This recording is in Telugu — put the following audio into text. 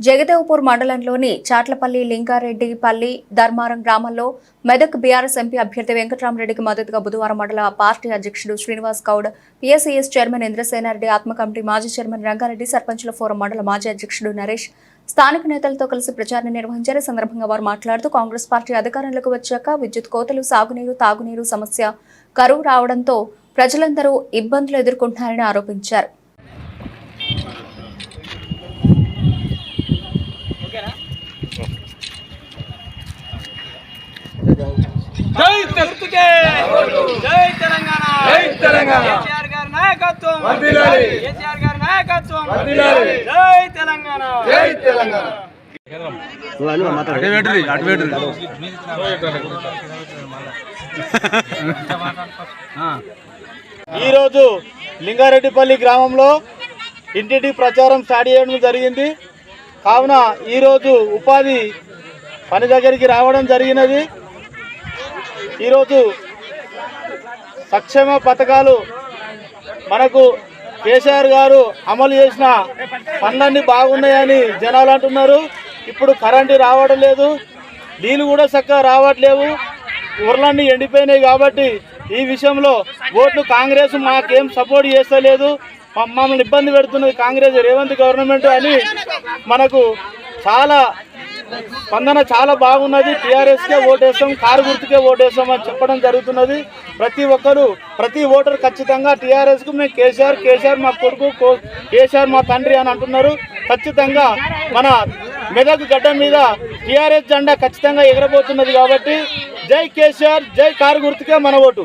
జగదేవ్పూర్ మండలంలోని చాట్లపల్లి, లింగారెడ్డిపల్లి, ధర్మారం గ్రామాల్లో మెదక్ బీఆర్ఎస్ ఎంపీ అభ్యర్థి వెంకట్రామరెడ్డికి మద్దతుగా బుధవారం మండల పార్టీ అధ్యక్షుడు శ్రీనివాస్ గౌడ్, పీఎస్ఈఎస్ చైర్మన్ ఇంద్రసేనారెడ్డి, ఆత్మ కమిటీ మాజీ చైర్మన్ రంగారెడ్డి, సర్పంచుల ఫోరం మండల మాజీ అధ్యక్షుడు నరేష్ స్థానిక నేతలతో కలిసి ప్రచారం నిర్వహించారు. ఈ సందర్భంగా వారు మాట్లాడుతూ కాంగ్రెస్ పార్టీ అధికారంలోకి వచ్చాక విద్యుత్ కోతలు, సాగునీరు, తాగునీరు సమస్య, కరువు రావడంతో ప్రజలందరూ ఇబ్బందులు ఎదుర్కొంటున్నారని ఆరోపించారు. జై తెలంగాణ, జై తెలంగాణ, జై తెలంగాణ. కేసీఆర్ గారి నాయకత్వం వర్ధిల్లాలి, కేసీఆర్ గారి నాయకత్వం వర్ధిల్లాలి. జై తెలంగాణ, జై తెలంగాణ. ఈరోజు లింగారెడ్డిపల్లి గ్రామంలో ఇంటింటి ప్రచారం స్టార్ట్ చేయడం జరిగింది. కావున ఈరోజు ఉపాధి పని దగ్గరికి రావడం జరిగినది. ఈరోజు సంక్షేమ పథకాలు మనకు కేసీఆర్ గారు అమలు చేసిన పనులన్నీ బాగున్నాయని జనాలు అంటున్నారు. ఇప్పుడు కరెంటు రావడం లేదు, నీళ్ళు కూడా చక్కగా రావట్లేవు, ఊర్లన్నీ ఎండిపోయినాయి. కాబట్టి ఈ విషయంలో ఓట్లు కాంగ్రెస్ మాకేం సపోర్ట్ చేస్తలేదు, మమ్మల్ని ఇబ్బంది పెడుతున్నది కాంగ్రెస్ రేవంత్ గవర్నమెంట్ అని మనకు చాలా స్పందన చాలా బాగున్నది. టీఆర్ఎస్కే ఓటేస్తాం, కారు గుర్తుకే ఓటేస్తాం అని చెప్పడం జరుగుతున్నది. ప్రతి ఒక్కరు, ప్రతి ఓటర్ ఖచ్చితంగా టీఆర్ఎస్కు మేము కేసీఆర్ మా కొడుకు, కేసీఆర్ మా తండ్రి అని అంటున్నారు. ఖచ్చితంగా మన మెదక్ గడ్డ మీద టీఆర్ఎస్ జెండా ఖచ్చితంగా ఎగరబోతున్నది. కాబట్టి జై కేసీఆర్, జై కారు గుర్తుకే మన ఓటు.